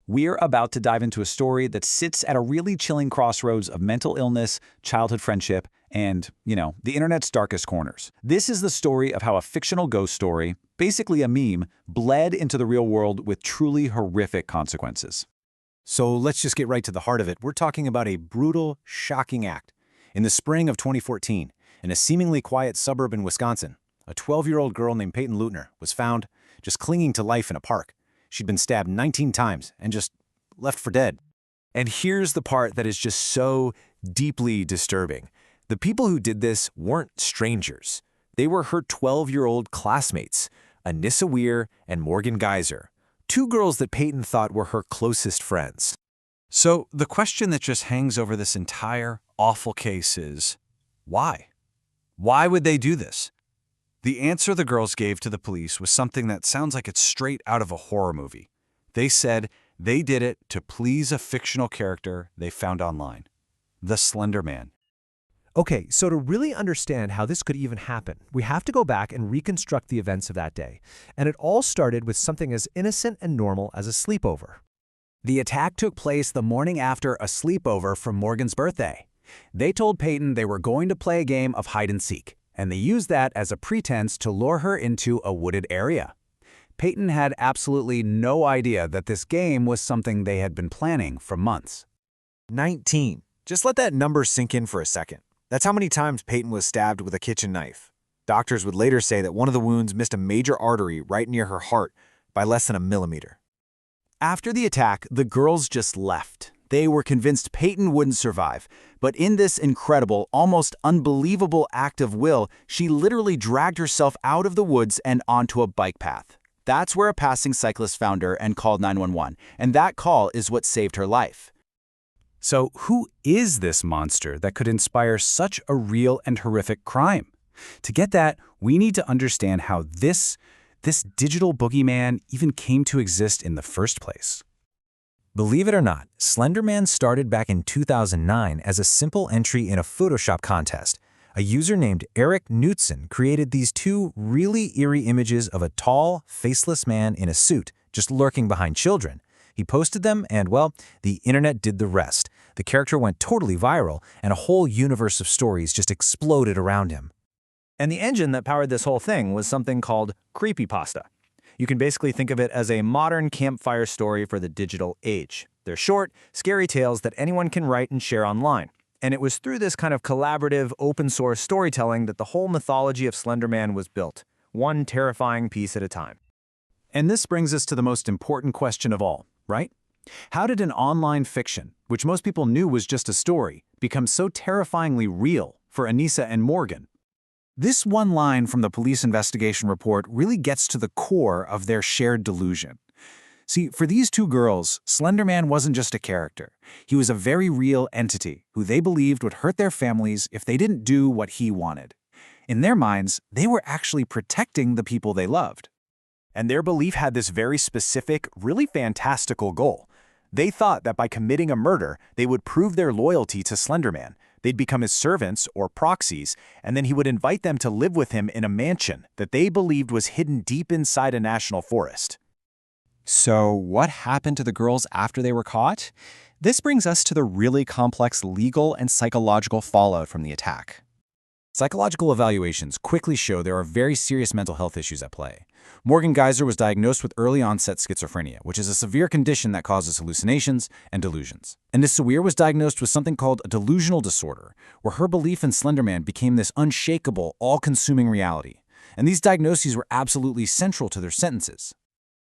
We're about to dive into a story that sits at a really chilling crossroads of mental illness, childhood friendship, and, the internet's darkest corners. This is the story of how a fictional ghost story, basically a meme, bled into the real world with truly horrific consequences. So let's just get right to the heart of it. We're talking about a brutal, shocking act. In the spring of 2014, in a seemingly quiet suburb in Wisconsin, a 12-year-old girl named Peyton Leutner was found just clinging to life in a park. She'd been stabbed 19 times and just left for dead. And here's the part that is just so deeply disturbing. The people who did this weren't strangers. They were her 12-year-old classmates, Anissa Weir and Morgan Geyser, two girls that Peyton thought were her closest friends. So the question that just hangs over this entire awful case is, why? Why would they do this? The answer the girls gave to the police was something that sounds like it's straight out of a horror movie. They said they did it to please a fictional character they found online, the Slender Man. Okay, so to really understand how this could even happen, we have to go back and reconstruct the events of that day. And it all started with something as innocent and normal as a sleepover. The attack took place the morning after a sleepover from Morgan's birthday. They told Peyton they were going to play a game of hide and seek, and they used that as a pretense to lure her into a wooded area. Peyton had absolutely no idea that this game was something they had been planning for months. 19. Just let that number sink in for a second. That's how many times Peyton was stabbed with a kitchen knife. Doctors would later say that one of the wounds missed a major artery right near her heart by less than a millimeter. After the attack, the girls just left. They were convinced Peyton wouldn't survive, but in this incredible, almost unbelievable act of will, she literally dragged herself out of the woods and onto a bike path. That's where a passing cyclist found her and called 911, and that call is what saved her life. So who is this monster that could inspire such a real and horrific crime? To get that, we need to understand how this digital boogeyman even came to exist in the first place. Believe it or not, Slender Man started back in 2009 as a simple entry in a Photoshop contest. A user named Eric Knutson created these two really eerie images of a tall, faceless man in a suit, just lurking behind children. He posted them and, well, the internet did the rest. The character went totally viral, and a whole universe of stories just exploded around him. And the engine that powered this whole thing was something called Creepypasta. You can basically think of it as a modern campfire story for the digital age. They're short, scary tales that anyone can write and share online. And it was through this kind of collaborative, open-source storytelling that the whole mythology of Slender Man was built, one terrifying piece at a time. And this brings us to the most important question of all, right? How did an online fiction, which most people knew was just a story, become so terrifyingly real for Anissa and Morgan? This one line from the police investigation report really gets to the core of their shared delusion. See, for these two girls, Slender Man wasn't just a character. He was a very real entity who they believed would hurt their families if they didn't do what he wanted. In their minds, they were actually protecting the people they loved. And their belief had this very specific, really fantastical goal. They thought that by committing a murder, they would prove their loyalty to Slender Man. They'd become his servants or proxies, and then he would invite them to live with him in a mansion that they believed was hidden deep inside a national forest. So what happened to the girls after they were caught? This brings us to the really complex legal and psychological fallout from the attack. Psychological evaluations quickly show there are very serious mental health issues at play. Morgan Geyser was diagnosed with early-onset schizophrenia, which is a severe condition that causes hallucinations and delusions. Anissa Weir was diagnosed with something called a delusional disorder, where her belief in Slender Man became this unshakable, all-consuming reality. And these diagnoses were absolutely central to their sentences.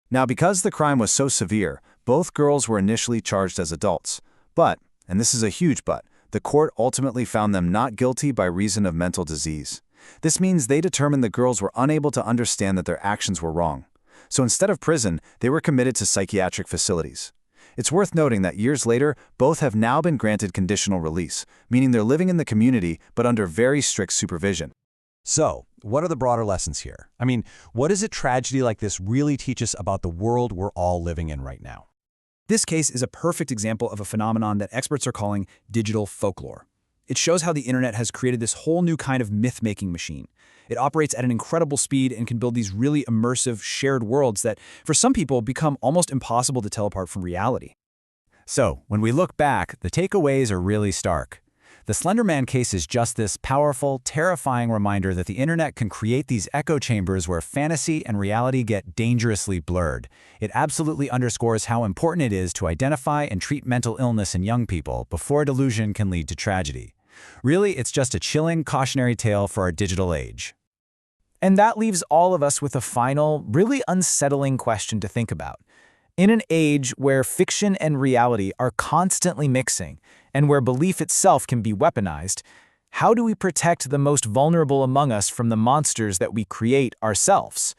Now, because the crime was so severe, both girls were initially charged as adults. But, and this is a huge but, the court ultimately found them not guilty by reason of mental disease. This means they determined the girls were unable to understand that their actions were wrong. So instead of prison, they were committed to psychiatric facilities. It's worth noting that years later, both have now been granted conditional release, meaning they're living in the community but under very strict supervision. So, what are the broader lessons here? I mean, what does a tragedy like this really teach us about the world we're all living in right now? This case is a perfect example of a phenomenon that experts are calling digital folklore. It shows how the internet has created this whole new kind of myth-making machine. It operates at an incredible speed and can build these really immersive, shared worlds that, for some people, become almost impossible to tell apart from reality. So, when we look back, the takeaways are really stark. The Slender Man case is just this powerful, terrifying reminder that the internet can create these echo chambers where fantasy and reality get dangerously blurred. It absolutely underscores how important it is to identify and treat mental illness in young people before delusion can lead to tragedy. Really, it's just a chilling, cautionary tale for our digital age. And that leaves all of us with a final, really unsettling question to think about. In an age where fiction and reality are constantly mixing, and where belief itself can be weaponized, how do we protect the most vulnerable among us from the monsters that we create ourselves?